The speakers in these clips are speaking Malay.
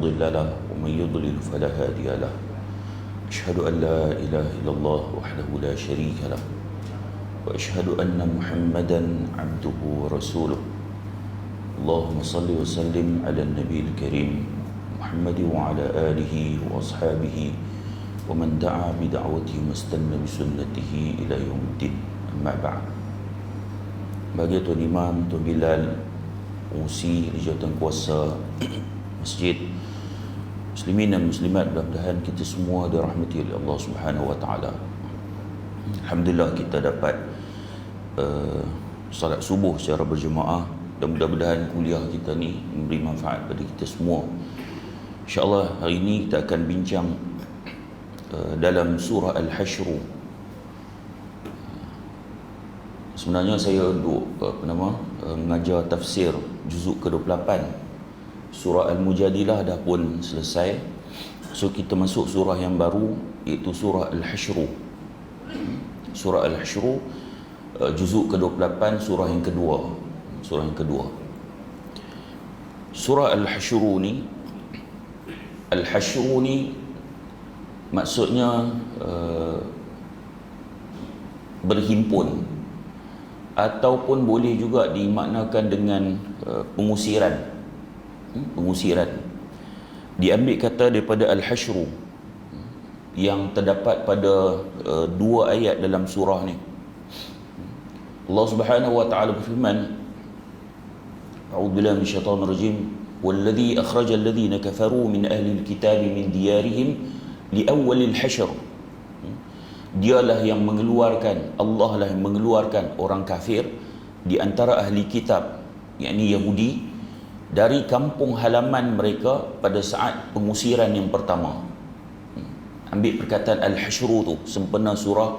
مضل له ومن يضلل فلا هادي له. أشهد أن لا إله إلا الله وحده لا شريك له وأشهد أن محمدا عبده ورسوله. اللهم صل وسلم على النبي الكريم محمد وعلى آله وأصحابه ومن دعا بدعوته واستنى بسنته إلى يوم الدين. أما بعد. Bagi Tuan Imam, Tuan Bilal, pengurusi jawatan kuasa masjid, muslimin dan muslimat, mudah-mudahan kita semua dirahmati oleh Allah Subhanahu wa taala. Alhamdulillah kita dapat salat subuh secara berjemaah dan mudah-mudahan kuliah kita ni memberi manfaat pada kita semua. InsyaAllah hari ini kita akan bincang dalam surah Al-Hashr. Sebenarnya saya duduk mengajar tafsir juzuk ke-28. Surah Al-Mujadilah dah pun selesai. So kita masuk surah yang baru, iaitu surah Al-Hashr. Surah Al-Hashr juzuk ke-28, surah yang kedua. Surah yang kedua. Surah Al-Hashr ni maksudnya berhimpun, ataupun boleh juga dimaknakan dengan pengusiran. Pengusiran diambil kata daripada Al-Hashr yang terdapat pada dua ayat dalam surah ni. Allah Subhanahu wa taala berfirman, A'udzubillahi minasyaitonir rajim, "Walladzi akhrajal ladzina kafaru min ahlil kitabi min diyarihim li awwalil hashr." Dialah yang mengeluarkan, Allah lah yang mengeluarkan orang kafir di antara ahli kitab, yakni Yahudi, dari kampung halaman mereka pada saat pengusiran yang pertama. Ambil perkataan Al-Hashr tu sempena surah.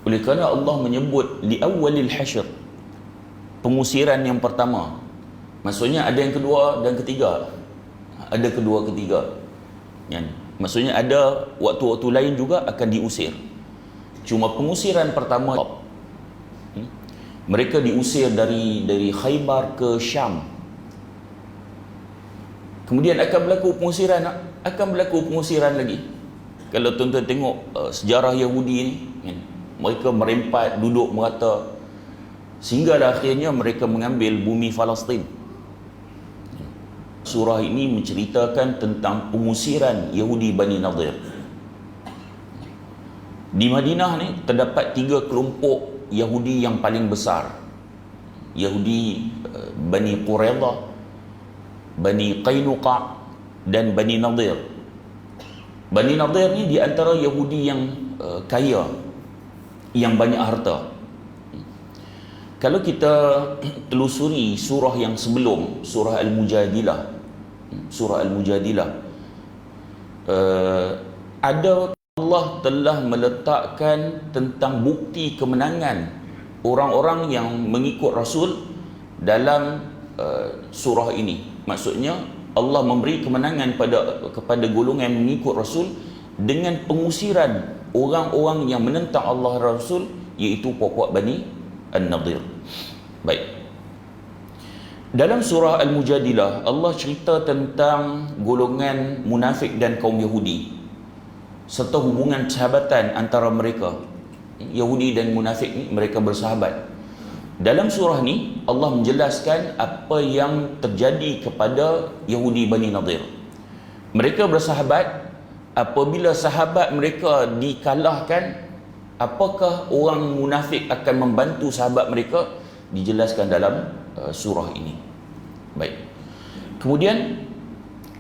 Oleh kerana Allah menyebut li awwalil hashr, pengusiran yang pertama, maksudnya ada yang kedua dan ketiga. Ada kedua, ketiga. Maksudnya ada waktu-waktu lain juga akan diusir. Cuma pengusiran pertama, mereka diusir dari Khaybar ke Syam. Kemudian akan berlaku pengusiran lagi. Kalau tuan-tuan tengok sejarah Yahudi ni, mereka merempat, duduk merata, sehinggalah akhirnya mereka mengambil bumi Palestin. Surah ini menceritakan tentang pengusiran Yahudi Bani Nadir. Di Madinah ni terdapat 3 kelompok Yahudi yang paling besar. Yahudi Bani Quraidah, Bani Qainuqa dan Bani Nadir. Bani Nadir ni di antara Yahudi yang kaya, yang banyak harta. Kalau kita telusuri surah yang sebelum, surah Al-Mujadilah, ada Allah telah meletakkan tentang bukti kemenangan orang-orang yang mengikut Rasul dalam surah ini. Maksudnya Allah memberi kemenangan kepada golongan yang mengikut Rasul dengan pengusiran orang-orang yang menentang Allah dan Rasul, iaitu puak-puak Bani An-Nadir. Baik. Dalam surah Al-Mujadilah, Allah cerita tentang golongan munafik dan kaum Yahudi serta hubungan sahabatan antara mereka. Yahudi dan munafik ni mereka bersahabat. Dalam surah ni Allah menjelaskan apa yang terjadi kepada Yahudi Bani Nadir. Mereka bersahabat. Apabila sahabat mereka dikalahkan, apakah orang munafik akan membantu sahabat mereka? Dijelaskan dalam surah ini. Baik. Kemudian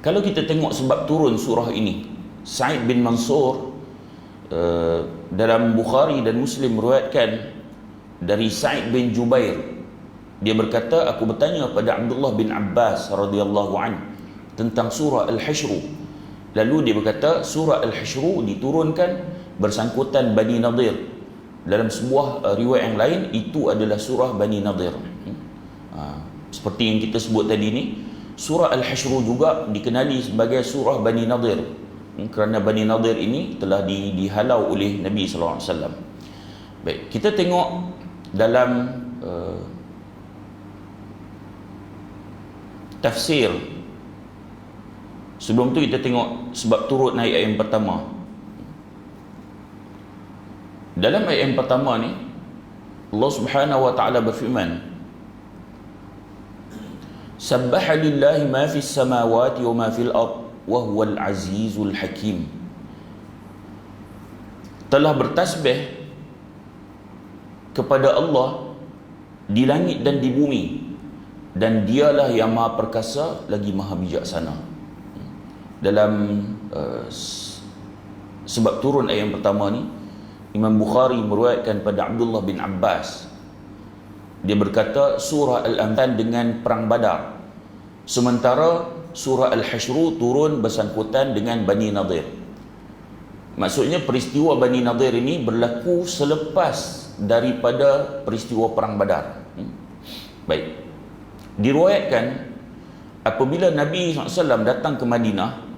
kalau kita tengok sebab turun surah ini, Sa'id bin Mansur dalam Bukhari dan Muslim meriwayatkan dari Sa'id bin Jubair, dia berkata, aku bertanya pada Abdullah bin Abbas radhiyallahu anhu tentang surah Al-Hashr. Lalu dia berkata, surah Al-Hashr diturunkan bersangkutan Bani Nadir. Dalam sebuah riwayat yang lain, itu adalah surah Bani Nadir. Seperti yang kita sebut tadi ni, surah Al-Hashr juga dikenali sebagai surah Bani Nadir, kerana Bani Nadir ini telah dihalau oleh Nabi SAW. Baik, kita tengok dalam tafsir Sebelum tu kita tengok sebab turut naik ayat yang pertama. Dalam ayat yang pertama ni Allah Subhanahu wa taala berfirman, Sabbaha lillahi ma fis samawati wa ma fil ard wa huwal azizul hakim. Telah bertasbih kepada Allah di langit dan di bumi, dan dialah yang maha perkasa lagi maha bijaksana. Dalam sebab turun ayat yang pertama ni, Imam Bukhari meriwayatkan pada Abdullah bin Abbas, dia berkata surah Al-Anfal dengan perang Badar, sementara surah Al-Hasyr turun bersangkutan dengan Bani Nadir. Maksudnya peristiwa Bani Nadir ini berlaku selepas daripada peristiwa perang Badar. Baik, diriwayatkan apabila Nabi SAW datang ke Madinah,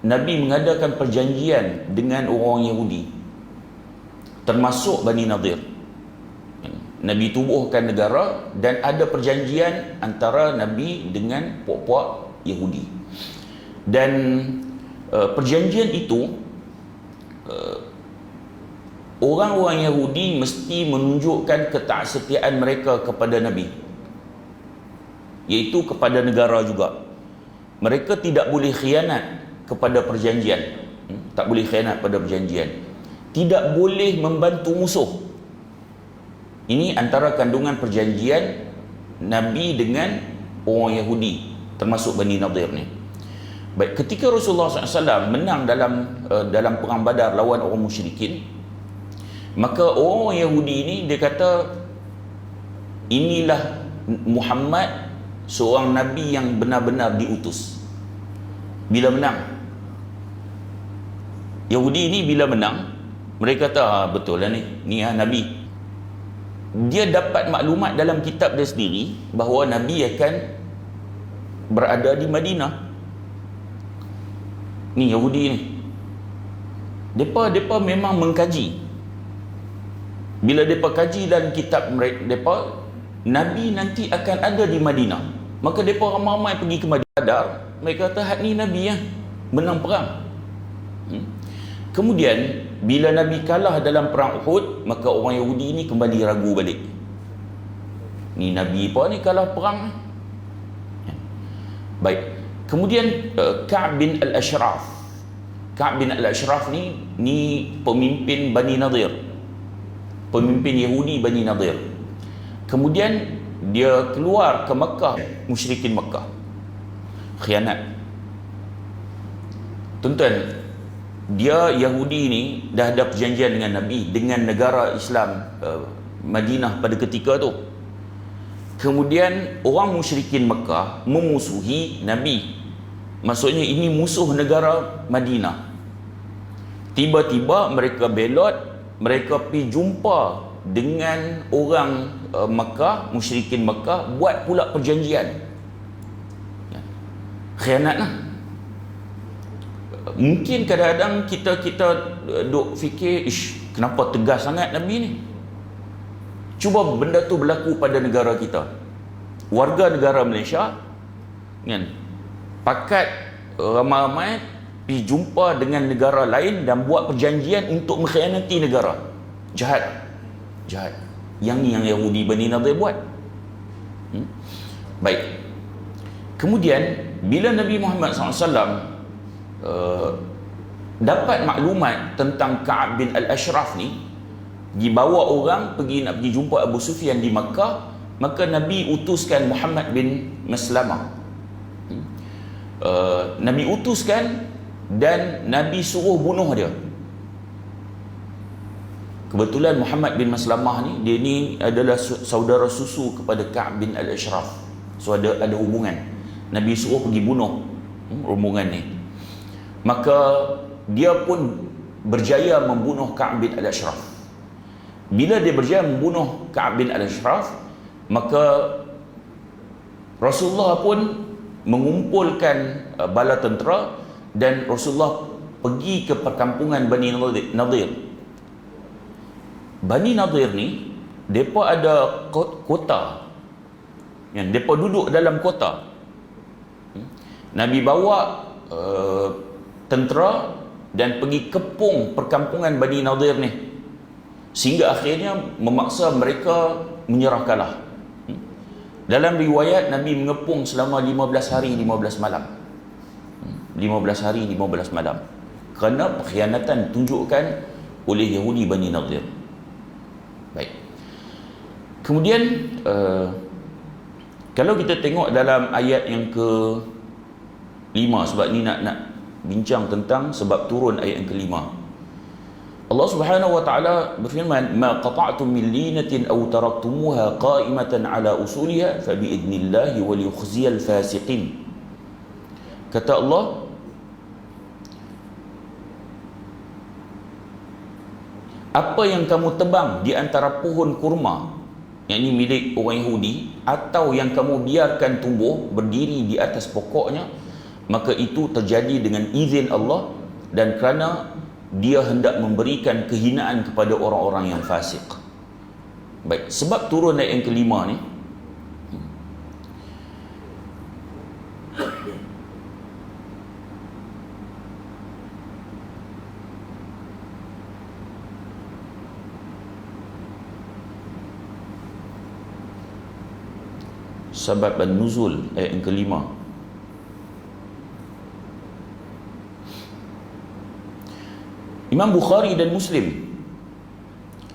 Nabi mengadakan perjanjian dengan orang Yahudi, termasuk Bani Nadir. Nabi tubuhkan negara dan ada perjanjian antara Nabi dengan puak-puak Yahudi. Dan perjanjian itu, orang-orang Yahudi mesti menunjukkan ketaksetiaan mereka kepada Nabi, iaitu kepada negara juga. Mereka tidak boleh khianat kepada perjanjian, tak boleh khianat pada perjanjian, tidak boleh membantu musuh. Ini antara kandungan perjanjian Nabi dengan orang Yahudi, termasuk Bani Nadir ni. Baik, ketika Rasulullah SAW menang dalam perang Badar lawan orang musyrikin, maka orang Yahudi ini dia kata, inilah Muhammad, seorang Nabi yang benar-benar diutus. Bila menang, Yahudi ini bila menang, mereka kata, betul lah ni Nabi. Dia dapat maklumat dalam kitab dia sendiri bahawa Nabi akan berada di Madinah. Ni Yahudi ni, Depa memang mengkaji. Bila depa kaji dalam kitab mereka, Nabi nanti akan ada di Madinah. Maka depa ramai-ramai pergi ke Madinah. Mereka kata, hak ni Nabi yang menang perang. Kemudian bila Nabi kalah dalam perang Uhud, maka orang Yahudi ni kembali ragu balik. Ni Nabi apa ni kalah perang? Baik. Kemudian Ka'b bin Al-Ashraf. Ka'b bin Al-Ashraf ni pemimpin Bani Nadir, pemimpin Yahudi Bani Nadir. Kemudian dia keluar ke Mekah, musyrikin Mekah, khianat. Tuan-tuan, dia Yahudi ni dah ada perjanjian dengan Nabi, dengan negara Islam Madinah pada ketika tu. Kemudian orang musyrikin Mekah memusuhi Nabi. Maksudnya ini musuh negara Madinah. Tiba-tiba mereka belot, mereka pergi jumpa dengan orang Mekah, musyrikin Mekah, buat pula perjanjian. Khianat lah. Mungkin kadang-kadang kita duk fikir, kenapa tegas sangat Nabi ni? Cuba benda tu berlaku pada negara kita. Warga negara Malaysia kan, pakat ramai-ramai pergi jumpa dengan negara lain dan buat perjanjian untuk mengkhianati negara. Jahat. Yang ni yang Yahudi Bani Nadir buat. Baik. Kemudian bila Nabi Muhammad SAW dapat maklumat tentang Ka'b bin Al-Ashraf ni, dibawa orang nak pergi jumpa Abu Sufyan di Makkah, maka Nabi utuskan Muhammad bin Maslamah. Nabi utuskan dan Nabi suruh bunuh dia. Kebetulan Muhammad bin Maslamah ni, dia ni adalah saudara susu kepada Ka'b bin Al-Ashraf. So ada hubungan. Nabi suruh pergi bunuh rombongan ni. Maka dia pun berjaya membunuh Ka'b bin Al-Ashraf. Bila dia berjaya membunuh Ka'b bin Al-Ashraf, maka Rasulullah pun mengumpulkan bala tentera dan Rasulullah pergi ke perkampungan Bani Nadir. Bani Nadir ni, mereka ada kota, mereka duduk dalam kota. Nabi bawa tentera dan pergi kepung perkampungan Bani Nadir ni, sehingga akhirnya memaksa mereka menyerah kalah. Dalam riwayat, Nabi mengepung selama 15 hari 15 malam. 15 hari 15 malam kerana pengkhianatan tunjukkan oleh Yahudi Bani Nadir. Baik. Kemudian kalau kita tengok dalam ayat yang ke-5, sebab ni nak bincang tentang sebab turun ayat yang ke-5. Allah Subhanahu wa taala berfirman, "Ma qata'tum min linatin aw taraktumuha qa'imatan ala usuliha fa bi idnillahi wa liyukhziyal fasiqin." Kata Allah, apa yang kamu tebang di antara pohon kurma, yang ini milik orang Yahudi, atau yang kamu biarkan tumbuh berdiri di atas pokoknya, maka itu terjadi dengan izin Allah dan kerana Dia hendak memberikan kehinaan kepada orang-orang yang fasik. Baik, sebab turun ayat yang ke-5 ni, sebab an-nuzul ayat yang ke-5. Imam Bukhari dan Muslim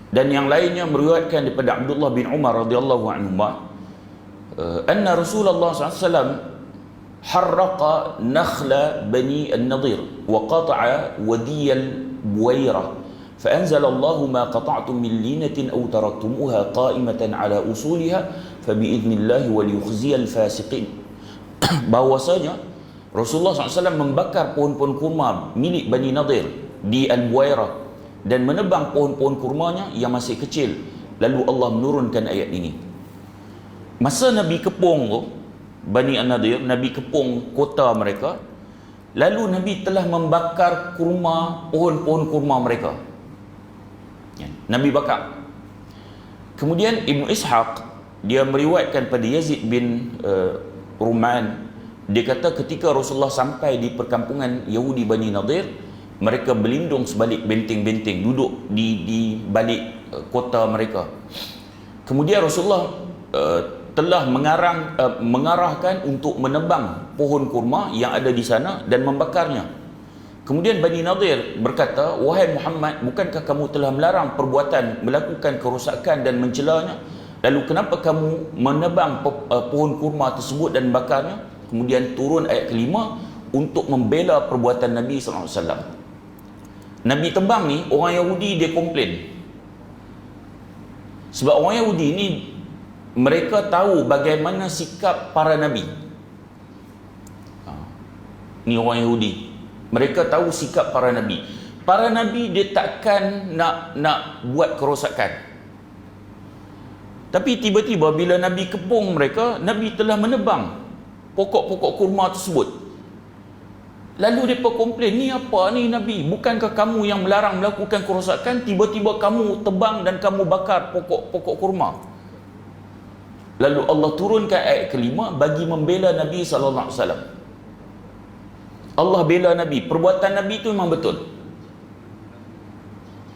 dan yang lainnya meriwayatkan daripada Abdullah bin Umar radhiyallahu anhu anna Rasulullah SAW harraqa nakhla Bani An-Nadir wa qata'a wadiyal Buwairah فأنزل الله ما قطعتم من لينة أو تركتموها قائمة على أصولها فبإذن الله وليخزي الفاسقين. Bahwasanya Rasulullah SAW membakar pohon-pohon kurma milik Bani Nadir di Al-Buwairah dan menebang pohon-pohon kurmanya yang masih kecil. Lalu Allah menurunkan ayat ini. Masa Nabi kepung tu, Bani An-Nadir, Nabi kepung kota mereka, lalu Nabi telah membakar kurma, pohon-pohon kurma mereka. Nabi bakar. Kemudian Ibn Ishaq, dia meriwayatkan pada Yazid bin Ruman, dia kata ketika Rasulullah sampai di perkampungan Yahudi Bani Nadir, mereka berlindung sebalik benteng-benteng, duduk di balik kota mereka. Kemudian Rasulullah telah mengarahkan untuk menebang pohon kurma yang ada di sana dan membakarnya. Kemudian Bani Nadir berkata, "Wahai Muhammad, bukankah kamu telah melarang perbuatan melakukan kerosakan dan mencelanya? Lalu kenapa kamu menebang pohon kurma tersebut dan bakarnya?" Kemudian turun ayat kelima untuk membela perbuatan Nabi SAW. Nabi tebang ni, orang Yahudi dia komplain. Sebab orang Yahudi ni, mereka tahu bagaimana sikap para Nabi. Ni orang Yahudi, mereka tahu sikap para Nabi. Para Nabi dia takkan nak buat kerosakan. Tapi tiba-tiba bila Nabi kepung mereka, Nabi telah menebang pokok-pokok kurma tersebut. Lalu mereka komplain, ni apa ni Nabi? Bukankah kamu yang melarang melakukan kerosakan? Tiba-tiba kamu tebang dan kamu bakar pokok-pokok kurma. Lalu Allah turunkan ayat kelima bagi membela Nabi SAW. Allah bela Nabi. Perbuatan Nabi itu memang betul.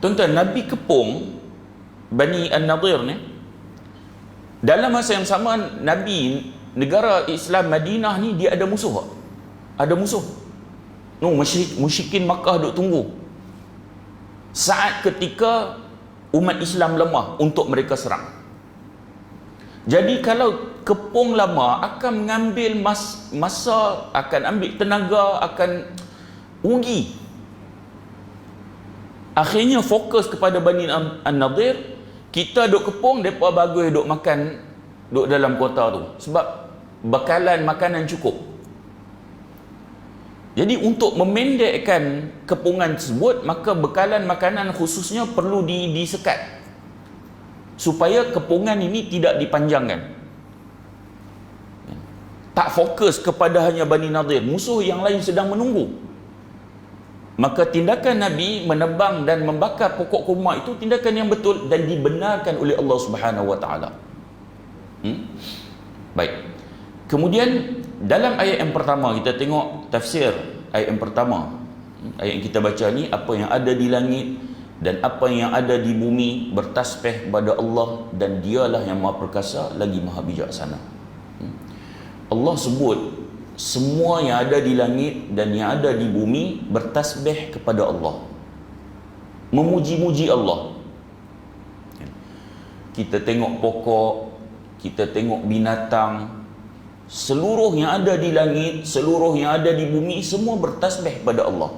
Tuan-tuan, Nabi kepung Bani An-Nadir ni. Dalam masa yang sama, Nabi, negara Islam Madinah ni, dia ada musuh. Ada musuh. Musyrikin Makkah duk tunggu saat ketika umat Islam lemah untuk mereka serang. Jadi kalau kepung lama akan mengambil masa, akan ambil tenaga, akan rugi. Akhirnya fokus kepada Bani An-Nadir. Kita duk kepung, mereka bagus duk makan duk dalam kota tu, sebab bekalan makanan cukup. Jadi untuk memendekkan kepungan tersebut, maka bekalan makanan khususnya perlu disekat supaya kepungan ini tidak dipanjangkan. Tak fokus kepada hanya Bani Nadir, musuh yang lain sedang menunggu. Maka tindakan Nabi menebang dan membakar pokok kurma itu tindakan yang betul dan dibenarkan oleh Allah Subhanahu wa taala. Baik. Kemudian dalam ayat yang pertama kita tengok tafsir ayat yang pertama. Ayat yang kita baca ni, apa yang ada di langit dan apa yang ada di bumi bertasbih kepada Allah, dan dialah yang maha perkasa lagi maha bijaksana. Allah sebut semua yang ada di langit dan yang ada di bumi bertasbih kepada Allah, memuji-muji Allah. Kita tengok pokok, kita tengok binatang, seluruh yang ada di langit, seluruh yang ada di bumi, semua bertasbih kepada Allah.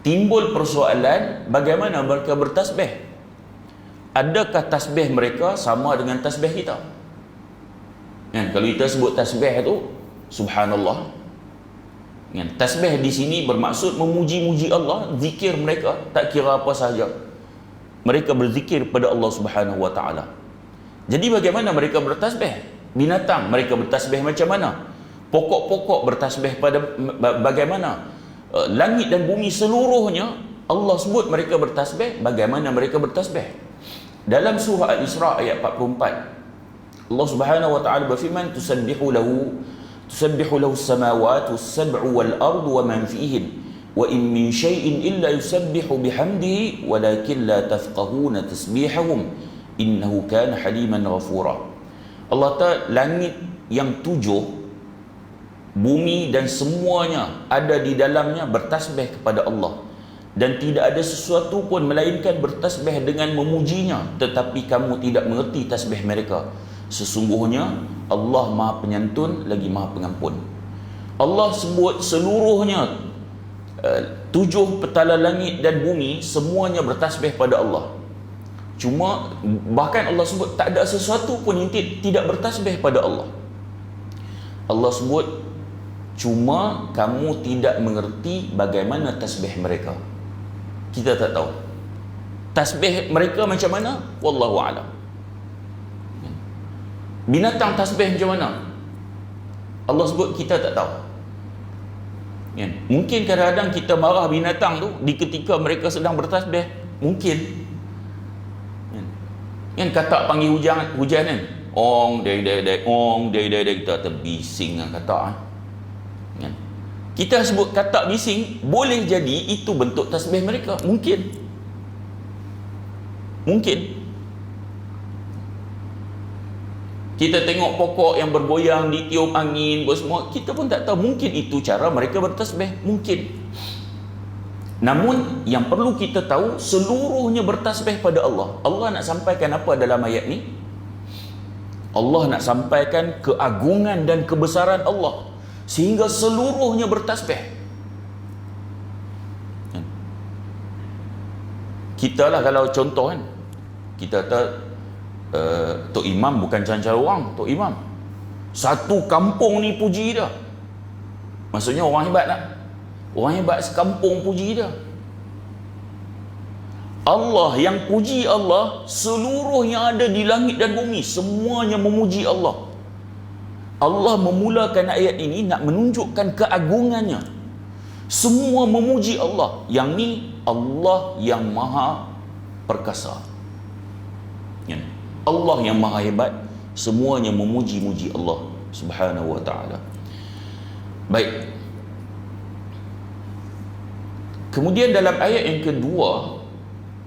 Timbul persoalan, bagaimana mereka bertasbih? Adakah tasbih mereka sama dengan tasbih kita? Kan, kalau kita sebut tasbih tu, subhanallah. Kan, tasbih di sini bermaksud memuji-muji Allah, zikir mereka tak kira apa sahaja. Mereka berzikir pada Allah Subhanahu wa taala. Jadi bagaimana mereka bertasbih? Binatang mereka bertasbih macam mana? Pokok-pokok bertasbih pada bagaimana? Langit dan bumi seluruhnya Allah sebut mereka bertasbih. Bagaimana mereka bertasbih? Dalam surah Al-Isra ayat 44, Allah Subhanahu wa taala berfirman, tusabbihu lahu as-samawati was-sab'u wal-ardu wa man fihin wa in min syai'in illa yusabbihu bihamdihi walakin la tafqahuna tasbihahum innahu kana haliman ghafura. Allah Ta'ala, langit yang 7, bumi dan semuanya ada di dalamnya bertasbih kepada Allah, dan tidak ada sesuatu pun melainkan bertasbih dengan memujinya, tetapi kamu tidak mengerti tasbih mereka. Sesungguhnya Allah Maha Penyantun lagi Maha Pengampun. Allah sebut seluruhnya 7 petala langit dan bumi semuanya bertasbih pada Allah. Cuma bahkan Allah sebut tak ada sesuatu pun yang tidak bertasbih pada Allah. Allah sebut cuma kamu tidak mengerti bagaimana tasbih mereka. Kita tak tahu tasbih mereka macam mana, wallahu a'lam. Binatang tasbih macam mana, Allah sebut kita tak tahu. Mungkin kadang-kadang kita marah binatang tu di ketika mereka sedang bertasbih, mungkin katak panggil hujan kan, ong dai ong dai kita terbising dengan katak. Kita sebut katak bising, boleh jadi itu bentuk tasbih mereka, mungkin kita tengok pokok yang bergoyang ditiup angin semua, kita pun tak tahu, mungkin itu cara mereka bertasbih, mungkin. Namun yang perlu kita tahu, seluruhnya bertasbih pada Allah. Allah nak sampaikan apa dalam ayat ni? Allah nak sampaikan keagungan dan kebesaran Allah sehingga seluruhnya bertasbih. Kita lah kalau contoh kan, kita kata Tok Imam bukan cara-cara orang, Tok Imam satu kampung ni puji dia. Maksudnya orang hebat tak? Orang hebat sekampung puji dia. Allah yang puji Allah, seluruh yang ada di langit dan bumi semuanya memuji Allah. Allah memulakan ayat ini nak menunjukkan keagungannya. Semua memuji Allah. Yang ni Allah yang maha perkasa, Allah yang maha hebat, semuanya memuji-muji Allah Subhanahu wa ta'ala. Baik. Kemudian dalam ayat yang kedua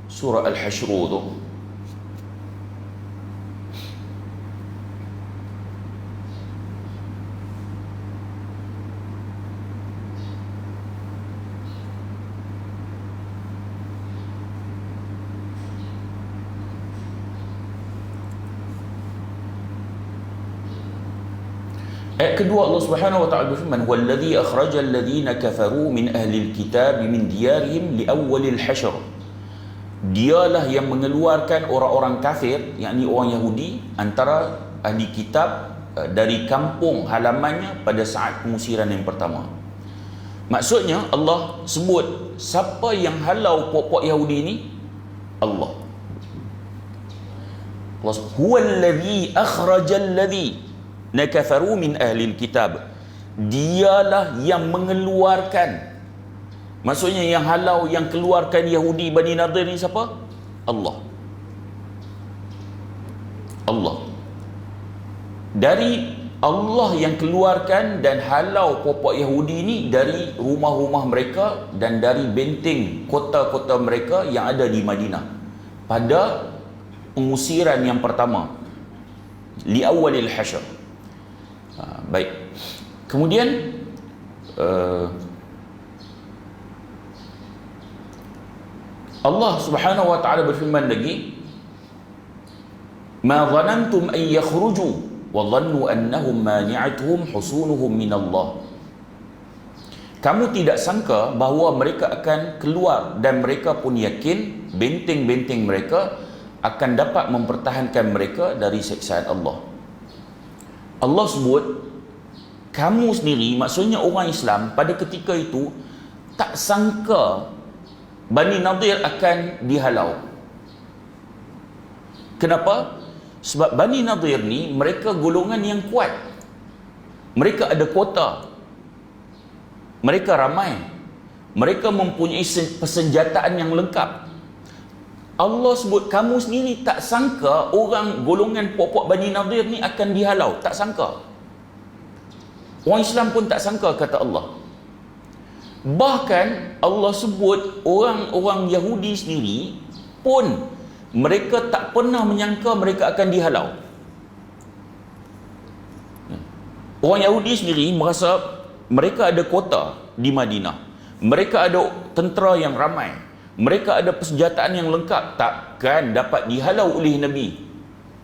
surah Al-Hashr tu, ayat kedua Allah Subhanahu wa ta'ala berfirman, "Wallazi akhrajal ladzina kafaru min ahli alkitab min diyarihim li awwalil hashr." Dialah yang mengeluarkan orang-orang kafir, yakni orang Yahudi, antara ahli kitab dari kampung halamannya pada saat pengusiran yang pertama. Maksudnya Allah sebut siapa yang halau pokok Yahudi ni? Allah. Allah huwallazi akhrajal ladzina nakafaru min ahlil kitab. Dialah yang mengeluarkan, maksudnya yang halau, yang keluarkan Yahudi Bani Nadir ni siapa? Allah. Allah. Dari Allah yang keluarkan dan halau pokok Yahudi ni dari rumah-rumah mereka dan dari benteng kota-kota mereka yang ada di Madinah pada pengusiran yang pertama, li awalil hasyr. Baik. Kemudian Allah Subhanahu wa taala berfirman lagi, ma dhanantum an yakhruju wa dhannu annahum mani'atuhum husunuhum min Allah. Kamu tidak sangka bahawa mereka akan keluar dan mereka pun yakin benteng-benteng mereka akan dapat mempertahankan mereka dari siksaan Allah. Allah sebut kamu sendiri, maksudnya orang Islam pada ketika itu tak sangka Bani Nadir akan dihalau. Kenapa? Sebab Bani Nadir ni mereka golongan yang kuat. Mereka ada kota. Mereka ramai. Mereka mempunyai persenjataan yang lengkap. Allah sebut kamu sendiri tak sangka orang golongan pokok Bani Nadir ni akan dihalau. Tak sangka. Orang Islam pun tak sangka, kata Allah. Bahkan Allah sebut orang-orang Yahudi sendiri pun mereka tak pernah menyangka mereka akan dihalau. Orang Yahudi sendiri merasa mereka ada kota di Madinah. Mereka ada tentera yang ramai. Mereka ada persenjataan yang lengkap. Takkan dapat dihalau oleh Nabi.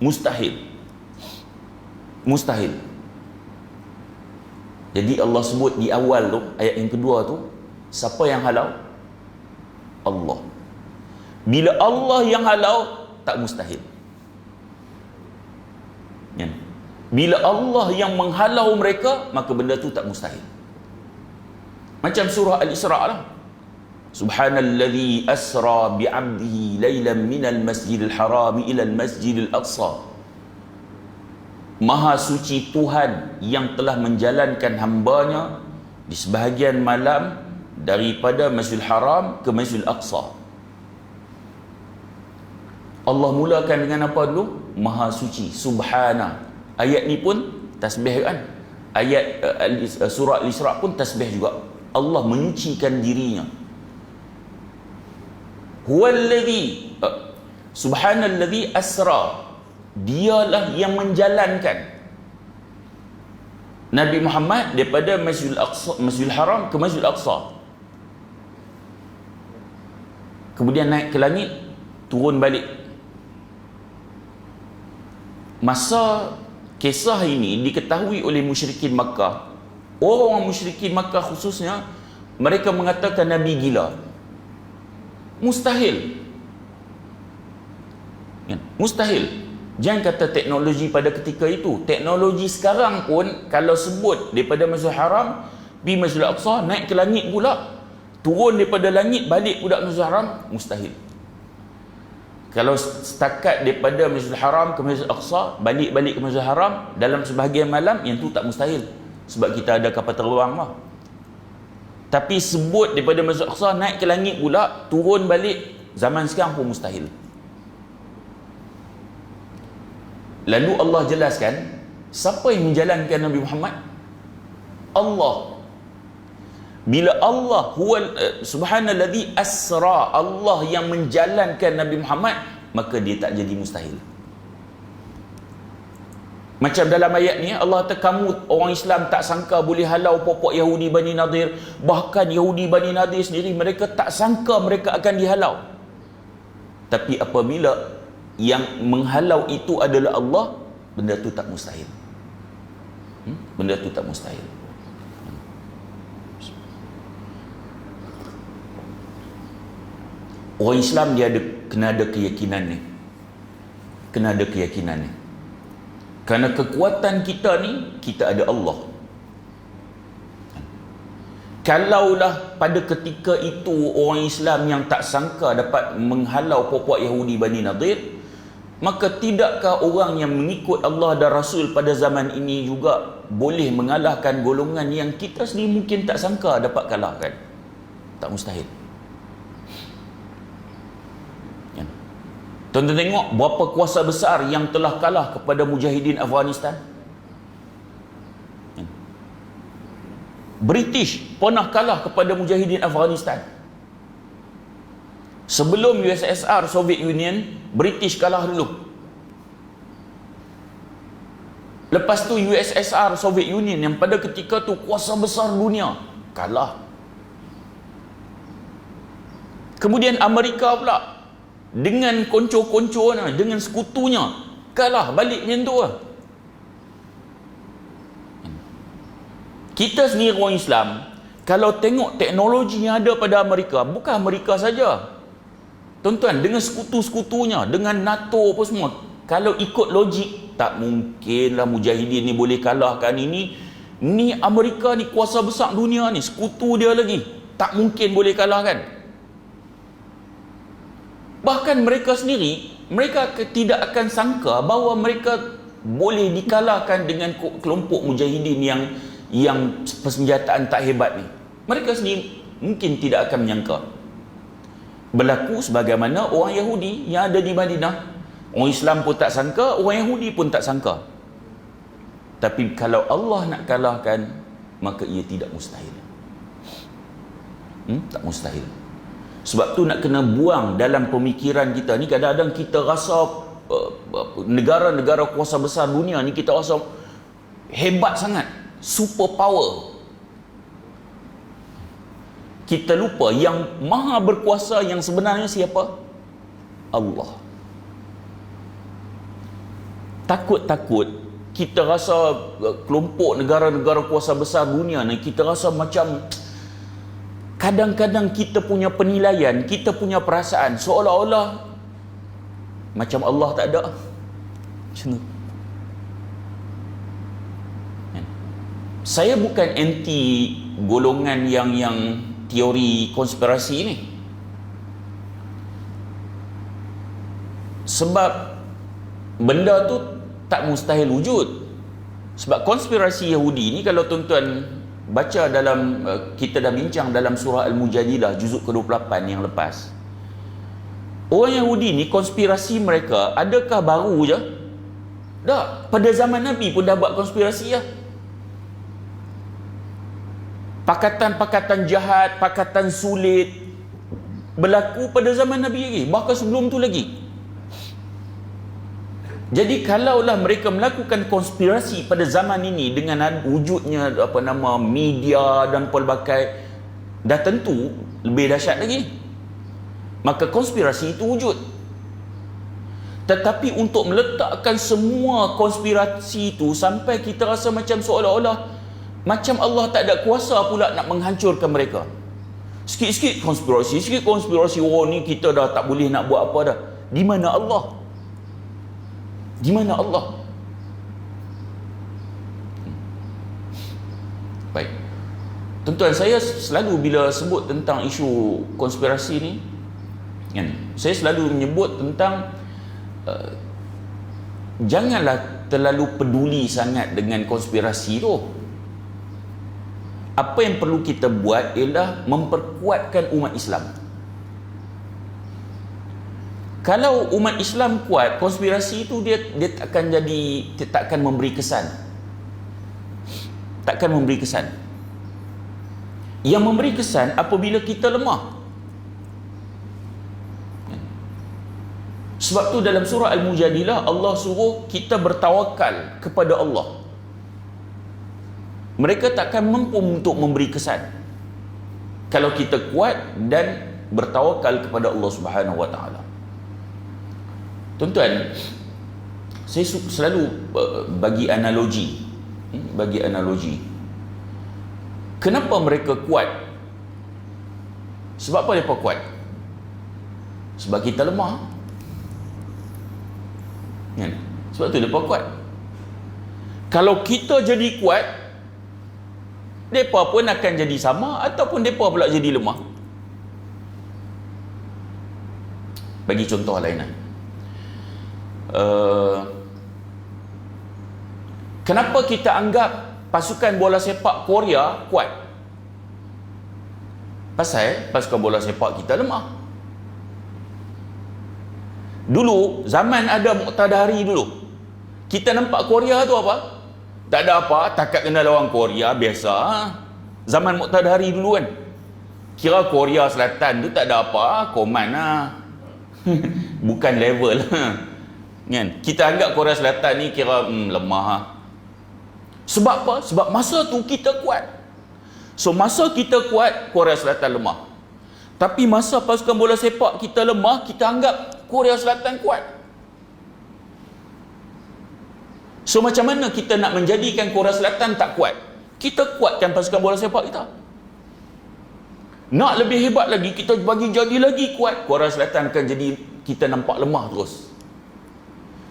Mustahil. Mustahil. Jadi Allah sebut di awal tu, ayat yang kedua tu, siapa yang halau? Allah. Bila Allah yang halau, tak mustahil. Ya. Bila Allah yang menghalau mereka, maka benda tu tak mustahil. Macam surah Al-Isra lah. Subhanalladzi asra bi'abdihi laylan minal masjidil haram ila al-masjidil aqsa. Maha suci Tuhan yang telah menjalankan hambanya di sebahagian malam daripada Masjidil Haram ke Masjidil Aqsa. Allah mulakan dengan apa dulu? Maha suci, subhana. Ayat ni pun tasbih kan? Ayat surah Al-Isra pun tasbih juga. Allah menyucikan dirinya. Huwallazi subhanalladzi asra. Dialah yang menjalankan Nabi Muhammad daripada Masjidil Aqsa, Masjidil Haram ke Masjidil Aqsa. Kemudian naik ke langit, turun balik. Masa kisah ini diketahui oleh musyrikin Makkah, orang musyrikin Makkah khususnya, mereka mengatakan Nabi gila. Mustahil. Mustahil. Jangan kata teknologi pada ketika itu. Teknologi sekarang pun, kalau sebut daripada Masjidil Haram pergi Masjidil Aqsa, naik ke langit pula, turun daripada langit balik pula Masjidil Haram, mustahil. Kalau setakat daripada Masjidil Haram ke Masjidil Aqsa, balik-balik ke Masjidil Haram dalam sebahagian malam, yang tu tak mustahil. Sebab kita ada kapal terbang lah. Tapi sebut daripada Masjidil Aqsa, naik ke langit pula, turun balik, zaman sekarang pun mustahil. Lalu Allah jelaskan, siapa yang menjalankan Nabi Muhammad? Allah. Bila Allah subhanalladzi asra, Allah yang menjalankan Nabi Muhammad, maka dia tak jadi mustahil. Macam dalam ayat ni, Allah kata kamu orang Islam tak sangka boleh halau pokok Yahudi Bani Nadir. Bahkan Yahudi Bani Nadir sendiri, mereka tak sangka mereka akan dihalau. Tapi apabila yang menghalau itu adalah Allah, benda tu tak mustahil. Benda tu tak mustahil. Orang Islam dia kena ada keyakinan ni. Kena ada keyakinan ni. Kerana kekuatan kita ni, kita ada Allah. Kalaulah pada ketika itu orang Islam yang tak sangka dapat menghalau pokok Yahudi Bani Nadir, maka tidakkah orang yang mengikut Allah dan Rasul pada zaman ini juga boleh mengalahkan golongan yang kita sendiri mungkin tak sangka dapat kalahkan? Tak mustahil. Tuan-tuan tengok berapa kuasa besar yang telah kalah kepada mujahidin Afghanistan. British pernah kalah kepada Mujahidin Afghanistan. Sebelum USSR, Soviet Union, British kalah dulu. Lepas tu USSR, Soviet Union yang pada ketika tu kuasa besar dunia, kalah. Kemudian Amerika pula dengan konco-konconya, dengan sekutunya, kalah balik macam tu lah. Kita sendiri orang Islam, kalau tengok teknologi yang ada pada Amerika, bukan Amerika saja, tuan-tuan, dengan sekutu-sekutunya, dengan NATO apa semua, kalau ikut logik, tak mungkinlah Mujahidin ni boleh kalahkan ini. Ni Amerika ni kuasa besar dunia ni, sekutu dia lagi, tak mungkin boleh kalahkan. Bahkan mereka sendiri, mereka tidak akan sangka bahawa mereka boleh dikalahkan dengan kelompok Mujahidin yang persenjataan tak hebat ni. Mereka sendiri mungkin tidak akan menyangka. Berlaku sebagaimana orang Yahudi yang ada di Madinah. Orang Islam pun tak sangka, orang Yahudi pun tak sangka. Tapi kalau Allah nak kalahkan, maka ia tidak mustahil. Tak mustahil. Sebab tu nak kena buang dalam pemikiran kita ni. Kadang-kadang kita rasa negara-negara kuasa besar dunia ni, kita rasa hebat sangat, super power. Kita lupa yang maha berkuasa yang sebenarnya siapa? Allah. Takut-takut kita rasa kelompok negara-negara kuasa besar dunia ni, kita rasa macam kadang-kadang kita punya penilaian, kita punya perasaan seolah-olah macam Allah tak ada. Macam tu. Saya bukan anti golongan yang teori konspirasi ni. Sebab benda tu tak mustahil wujud. Sebab konspirasi Yahudi ni, kalau tuan-tuan baca dalam, kita dah bincang dalam surah Al-Mujadilah juzuk ke-28 yang lepas, orang Yahudi ni konspirasi mereka adakah baru je? Tak, pada zaman Nabi pun dah buat konspirasi lah. Pakatan-pakatan jahat, pakatan sulit berlaku pada zaman Nabi lagi, bahkan sebelum tu lagi. Jadi kalaulah mereka melakukan konspirasi pada zaman ini dengan wujudnya media dan pelbagai, dah tentu lebih dahsyat lagi. Maka konspirasi itu wujud. Tetapi untuk meletakkan semua konspirasi itu sampai kita rasa macam seolah-olah macam Allah tak ada kuasa pula nak menghancurkan mereka. Sikit-sikit konspirasi, oh ni kita dah tak boleh nak buat apa dah. Di mana Allah? Di mana Allah? Baik. Tuan-tuan, saya selalu bila sebut tentang isu konspirasi ni, kan, saya selalu menyebut tentang janganlah terlalu peduli sangat dengan konspirasi tu. Apa yang perlu kita buat ialah memperkuatkan umat Islam. Kalau umat Islam kuat, konspirasi itu dia takkan memberi kesan. Takkan memberi kesan. Yang memberi kesan apabila kita lemah. Sebab tu dalam surah Al-Mujadilah Allah suruh kita bertawakal kepada Allah. Mereka takkan mampu untuk memberi kesan kalau kita kuat dan bertawakal kepada Allah Subhanahu Wa Taala. Tuan-tuan, saya selalu bagi analogi. Kenapa mereka kuat? Sebab apa mereka kuat? Sebab kita lemah. Kan? Sebab tu mereka kuat. Kalau kita jadi kuat, mereka pun akan jadi sama ataupun mereka pula jadi lemah. Bagi contoh lain. Kenapa kita anggap pasukan bola sepak Korea kuat? Pasal pasukan bola sepak kita lemah. Dulu zaman ada Muqtadari dulu, kita nampak Korea tu apa? Tak ada apa, takat kena lawan Korea biasa. Zaman Muqtadari dulu kan, kira Korea Selatan tu tak ada apa, Koman lah. Bukan level kan? Kita anggap Korea Selatan ni kira lemah lah. Sebab apa? Sebab masa tu kita kuat. So masa kita kuat, Korea Selatan lemah. Tapi masa pasukan bola sepak kita lemah, kita anggap Korea Selatan kuat. So macam mana kita nak menjadikan Korea Selatan tak kuat? Kita kuatkan pasukan bola sepak kita. Nak lebih hebat lagi, kita bagi jadi lagi kuat, Korea Selatan akan jadi kita nampak lemah terus.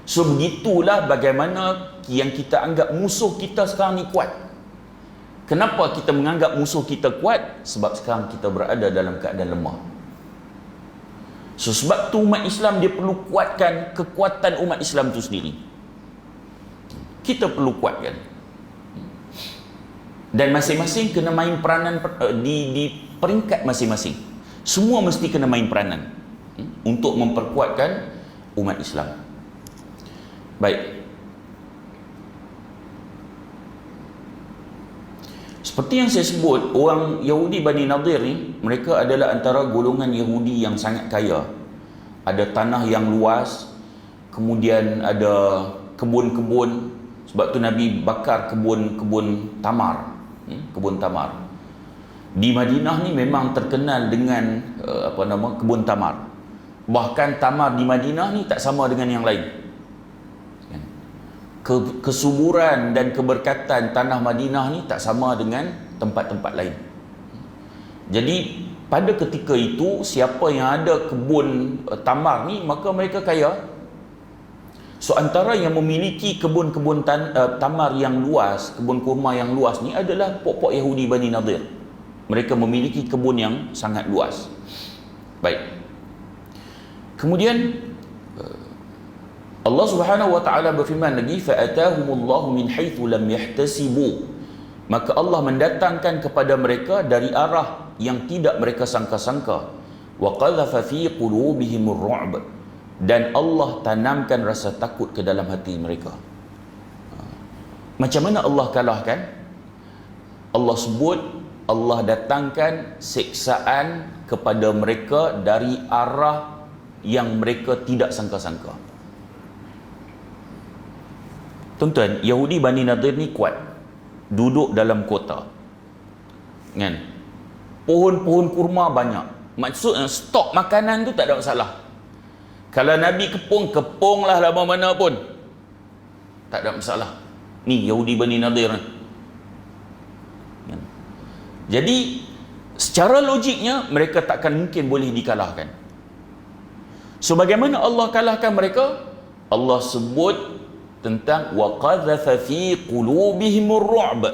So begitulah bagaimana yang kita anggap musuh kita sekarang ni kuat. Kenapa kita menganggap musuh kita kuat? Sebab sekarang kita berada dalam keadaan lemah. So sebab tu umat Islam dia perlu kuatkan kekuatan umat Islam tu sendiri. Kita perlu kuatkan. Dan masing-masing kena main peranan di peringkat masing-masing. Semua mesti kena main peranan untuk memperkuatkan umat Islam. Baik. Seperti yang saya sebut, orang Yahudi Bani Nadir ni, mereka adalah antara golongan Yahudi yang sangat kaya. Ada tanah yang luas, kemudian ada kebun-kebun. Sebab tu Nabi bakar kebun tamar. Kebun tamar. Di Madinah ni memang terkenal dengan kebun tamar. Bahkan tamar di Madinah ni tak sama dengan yang lain. Kesuburan dan keberkatan tanah Madinah ni tak sama dengan tempat-tempat lain. Jadi pada ketika itu, siapa yang ada kebun tamar ni, maka mereka kaya. So antara yang memiliki kebun-kebun tamar yang luas, kebun kurma yang luas ni adalah pokok Yahudi Bani Nadir. Mereka memiliki kebun yang sangat luas. Baik. Kemudian Allah Subhanahu wa taala berfirman lagi, fa'atahumullahu min haitsu lam yahtasibu. Maka Allah mendatangkan kepada mereka dari arah yang tidak mereka sangka-sangka. Wa qadhafa fi qulubihimur ru'b. Dan Allah tanamkan rasa takut ke dalam hati mereka. Macam mana Allah kalahkan? Allah sebut, Allah datangkan siksaan kepada mereka dari arah yang mereka tidak sangka-sangka. Tuan-tuan, Yahudi Bani Nadir ni kuat. Duduk dalam kota. Kan? Pohon-pohon kurma banyak. Maksudnya stok makanan tu tak ada masalah. Kalau Nabi kepung lah lama mana pun, tak ada masalah. Ni Yahudi Bani Nadir ni. Jadi secara logiknya mereka takkan mungkin boleh dikalahkan. So bagaimana Allah kalahkan mereka? Allah sebut tentang wa qadhafa fi qulubihimur ru'b.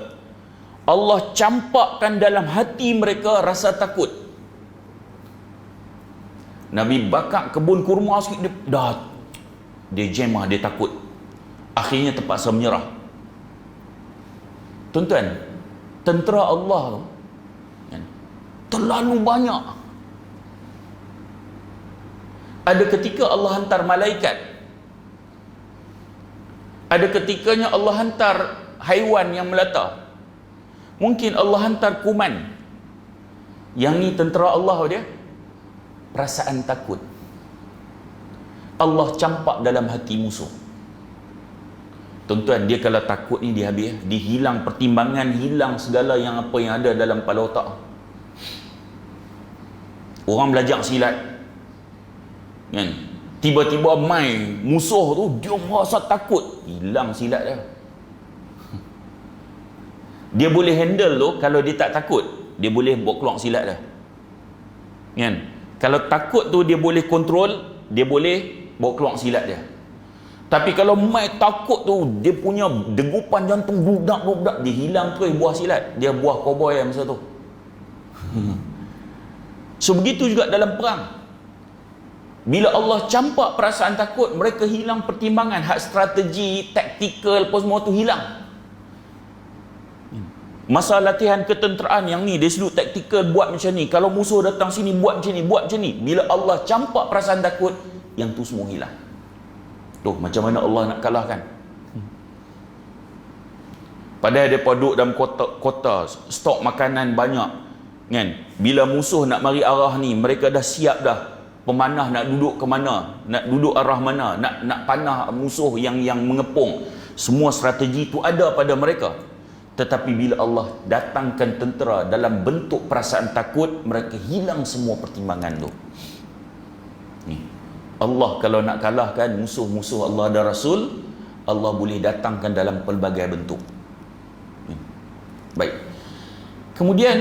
Allah campakkan dalam hati mereka rasa takut. Nabi bakar kebun kurma sikit, dia jemah, dia takut. Akhirnya terpaksa menyerah. Tuan-tuan, tentera Allah terlalu banyak. Ada ketika Allah hantar malaikat. Ada ketikanya Allah hantar haiwan yang melata. Mungkin Allah hantar kuman. Yang ni tentera Allah dia. Perasaan takut Allah campak dalam hati musuh. Tuan-tuan, dia kalau takut ni dia habis. Dia hilang pertimbangan, hilang segala yang apa yang ada dalam kepala otak. Orang belajar silat kan, tiba-tiba main musuh tu, dia merasa takut, hilang silat dia. Dia boleh handle tu. Kalau dia tak takut, dia boleh bawa keluar silat dia kan. Kalau takut tu dia boleh kontrol, dia boleh bawa keluar silat dia. Tapi kalau mai takut tu, dia punya degupan jantung budak-budak, dia hilang terus buah silat. Dia buah cowboy masa tu. So begitu juga dalam perang. Bila Allah campak perasaan takut, mereka hilang pertimbangan, hak strategi, taktikal, apa semua tu hilang. Masa latihan ketenteraan yang ni, dia selalu taktikal buat macam ni. Kalau musuh datang sini, buat macam ni, buat macam ni. Bila Allah campak perasaan takut, yang tu semua hilang. Tuh, macam mana Allah nak kalahkan. Padahal mereka duduk dalam kota, stok makanan banyak, kan? Bila musuh nak mari arah ni, mereka dah siap dah. Pemanah nak duduk ke mana, nak duduk arah mana, nak panah musuh yang mengepung. Semua strategi itu ada pada mereka. Tetapi bila Allah datangkan tentera dalam bentuk perasaan takut, mereka hilang semua pertimbangan tu. Ni. Allah kalau nak kalahkan musuh-musuh Allah dan Rasul, Allah boleh datangkan dalam pelbagai bentuk. Ni. Baik. Kemudian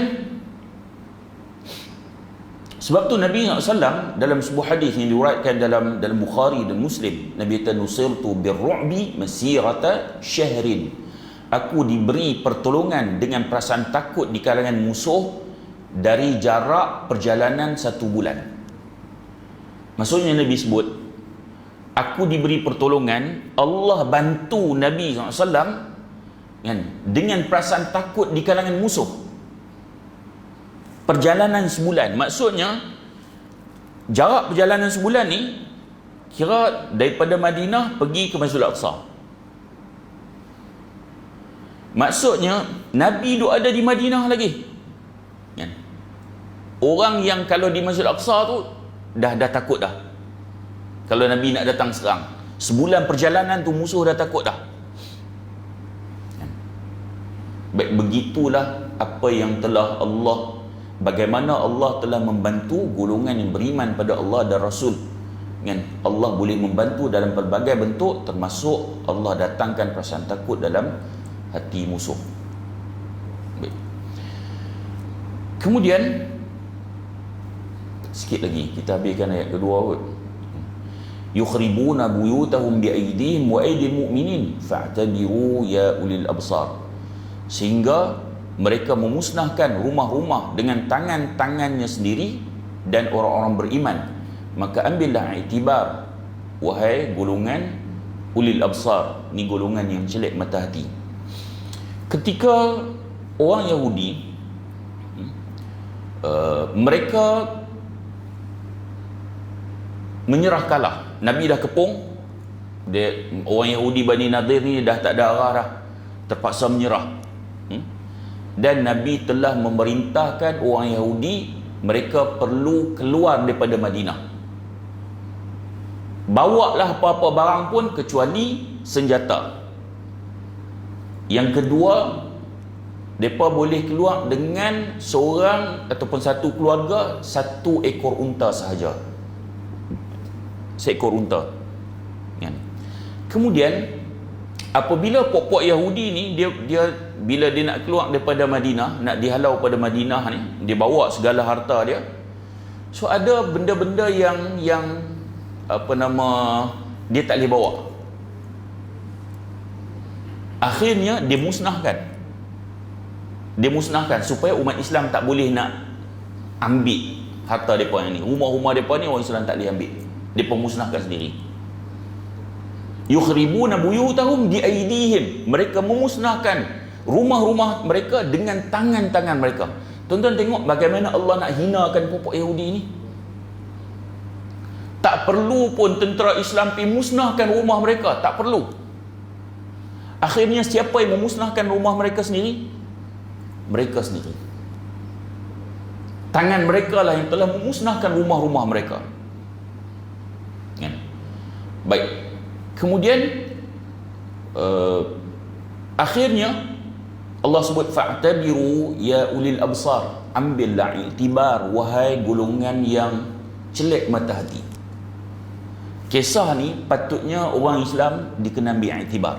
sebab tu Nabi SAW dalam sebuah hadis yang diriwayatkan dalam Bukhari dan Muslim, Nabi kata nusirtu birru'bi masirata syahrin. Aku diberi pertolongan dengan perasaan takut di kalangan musuh dari jarak perjalanan 1 bulan. Maksudnya Nabi sebut, aku diberi pertolongan, Allah bantu Nabi SAW kan, dengan perasaan takut di kalangan musuh. Perjalanan sebulan. Maksudnya jarak perjalanan sebulan ni kira daripada Madinah pergi ke Masjidil Aqsa. Maksudnya Nabi duk ada di Madinah lagi, kan? Orang yang kalau di Masjidil Aqsa tu dah takut dah. Kalau Nabi nak datang serang, sebulan perjalanan tu musuh dah takut dah, kan? Baik, begitulah apa yang telah Allah, bagaimana Allah telah membantu golongan yang beriman pada Allah dan Rasul, kan? Allah boleh membantu dalam pelbagai bentuk, termasuk Allah datangkan perasaan takut dalam hati musuh. Baik. Kemudian sikit lagi kita habiskan ayat kedua kot. Yukhribuna buyutahum biaydihim wa aydil mu'minin fa'tabiru ya ulil absar. Sehingga mereka memusnahkan rumah-rumah dengan tangan-tangannya sendiri dan orang-orang beriman, maka ambillah iktibar wahai golongan ulil absar. Ni golongan yang celik mata hati. Ketika orang Yahudi mereka menyerah kalah, Nabi dah kepung, orang Yahudi Bani Nadir ni dah tak ada arah dah, terpaksa menyerah. Dan Nabi telah memerintahkan orang Yahudi mereka perlu keluar daripada Madinah. Bawalah apa-apa barang pun kecuali senjata. Yang kedua, mereka boleh keluar dengan seorang ataupun satu keluarga 1 ekor unta sahaja. Seekor unta. Kemudian apabila pokok Yahudi ni dia bila dia nak keluar daripada Madinah, nak dihalau pada Madinah ni, dia bawa segala harta dia. So ada benda-benda yang dia tak boleh bawa. Akhirnya dia musnahkan supaya umat Islam tak boleh nak ambil harta mereka yang ni. Rumah-rumah mereka ni orang Islam tak boleh ambil. Mereka musnahkan sendiri. Yukhribuna buyutahum biaydihim. Mereka memusnahkan rumah-rumah mereka dengan tangan-tangan mereka. Tuan-tuan tengok bagaimana Allah nak hinakan pokok Yahudi ni. Tak perlu pun tentera Islam pergi musnahkan rumah mereka, tak perlu. Akhirnya siapa yang memusnahkan rumah mereka sendiri? Mereka sendiri. Tangan mereka lah yang telah memusnahkan rumah-rumah mereka. Ya. Baik. Kemudian akhirnya Allah sebut fa'tabiru ya ulil absar. Ambillah iktibar wahai golongan yang celik mata hati. Kisah ni patutnya orang Islam dikena ambil iktibar.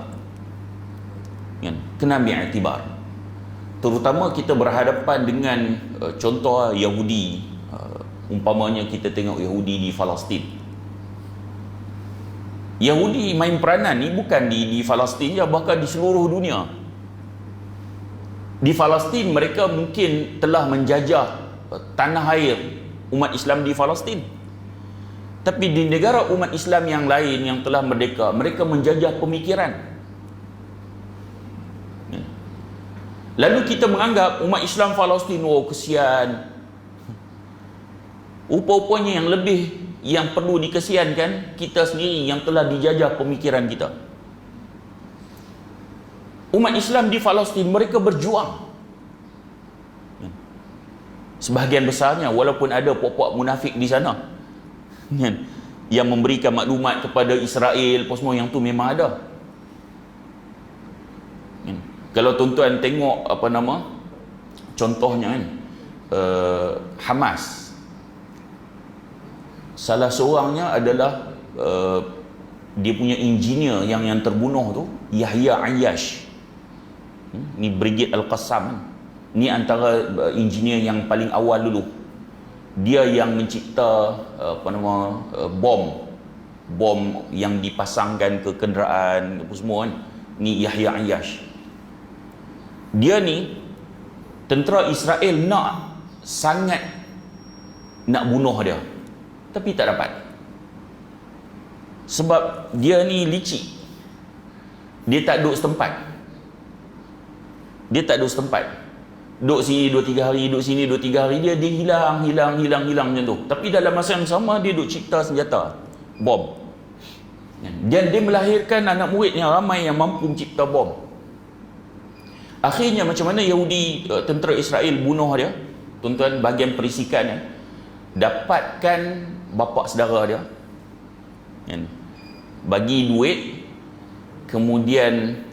Kena ambil iktibar. Terutama kita berhadapan dengan contoh Yahudi. Umpamanya kita tengok Yahudi di Palestin. Yahudi main peranan ni bukan di Palestin je, bahkan di seluruh dunia. Di Palestin mereka mungkin telah menjajah tanah air umat Islam di Palestin. Tapi di negara umat Islam yang lain yang telah merdeka, mereka menjajah pemikiran. Lalu kita menganggap umat Islam Palestin, oh kesian. Rupa-rupanya yang perlu dikesiankan kita sendiri yang telah dijajah pemikiran kita. Umat Islam di Palestin mereka berjuang. Sebahagian besarnya, walaupun ada puak-puak munafik di sana yang memberikan maklumat kepada Israel, apa semua, yang tu memang ada. Kalau tuan-tuan tengok apa nama, contohnya kan, Hamas, salah seorangnya adalah dia punya engineer yang terbunuh tu, Yahya Ayyash. Ni Brigade Al-Qassam. Ni antara engineer yang paling awal dulu. Dia yang mencipta apa nama, bom yang dipasangkan ke kenderaan apa semua kan. Ni Yahya Ayyash. Dia ni tentera Israel sangat nak bunuh dia, tapi tak dapat. Sebab dia ni licik. Dia tak duduk setempat. Duduk sini 2-3 hari, duduk sini 2-3 hari, dia hilang macam tu. Tapi dalam masa yang sama dia duduk cipta senjata bom. Dan dia melahirkan anak murid yang ramai yang mampu mencipta bom. Akhirnya macam mana Yahudi, tentera Israel bunuh dia? Tuan-tuan, bahagian perisikannya, dapatkan bapa saudara dia, bagi duit, kemudian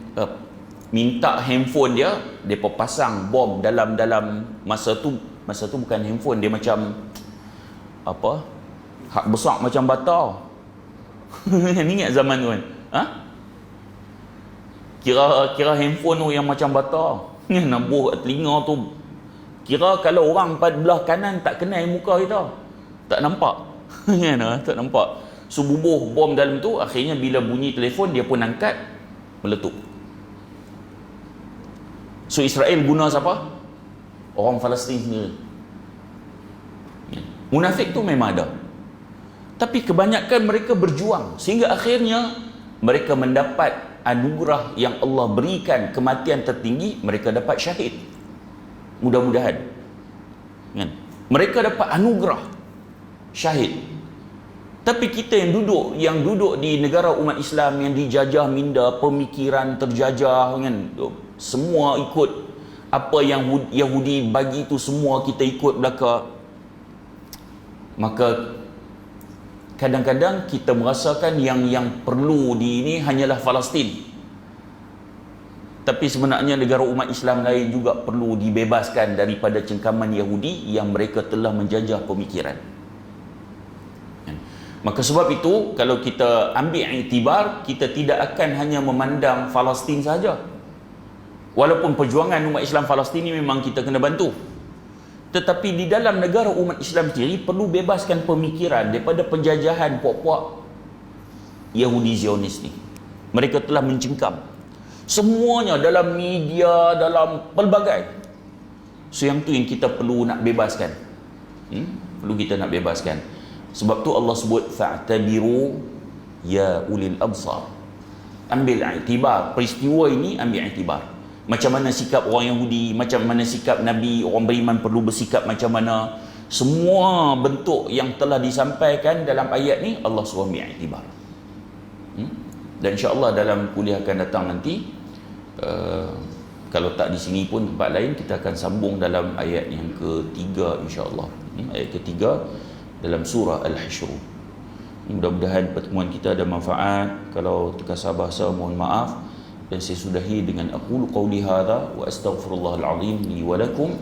minta handphone dia, depa pasang bom dalam masa tu bukan handphone, dia macam apa, hak besar macam bata. Ni ingat zaman tu kan? Kira handphone tu yang macam bata, nabuh kat telinga tu. Kira kalau orang pada belah kanan tak kenal muka kita, tak nampak. Tak nampak. So bubuh bom dalam tu, akhirnya bila bunyi telefon dia pun angkat, meletup. So Israel guna siapa? Orang Palestin sendiri. Munafik tu memang ada, tapi kebanyakan mereka berjuang sehingga akhirnya mereka mendapat anugerah yang Allah berikan, kematian tertinggi, mereka dapat syahid. Mudah-mudahan mereka dapat anugerah syahid. Tapi kita yang duduk di negara umat Islam yang dijajah minda, pemikiran terjajah kan, semua ikut apa yang Yahudi bagi tu, semua kita ikut belaka. Maka kadang-kadang kita merasakan yang perlu di ini hanyalah Palestin. Tapi sebenarnya negara umat Islam lain juga perlu dibebaskan daripada cengkaman Yahudi yang mereka telah menjajah pemikiran. Maka sebab itu, kalau kita ambil iktibar, kita tidak akan hanya memandang Palestin saja. Walaupun perjuangan umat Islam Palestin ini memang kita kena bantu, tetapi di dalam negara umat Islam sendiri perlu bebaskan pemikiran daripada penjajahan puak-puak Yahudi Zionis ni. Mereka telah mencengkam semuanya dalam media, dalam pelbagai. So yang tu yang kita perlu nak bebaskan. Perlu kita nak bebaskan. Sebab tu Allah sebut fa'tabiru ya ulil absar. Ambil iktibar peristiwa ini, ambil iktibar. Macam mana sikap orang Yahudi, macam mana sikap Nabi, orang beriman perlu bersikap macam mana. Semua bentuk yang telah disampaikan dalam ayat ni Allah suruh ambil iktibar. Dan insya-Allah dalam kuliah akan datang nanti, kalau tak di sini pun tempat lain, kita akan sambung dalam ayat yang ketiga insya-Allah. Ayat ketiga dalam surah Al-Hashr. Mudah-mudahan pertemuan kita ada manfaat. Kalau terkasar bahasa, mohon maaf. Dan saya sudahi dengan aqulu qawli hadha wa astaghfirullahal azim li wa lakum.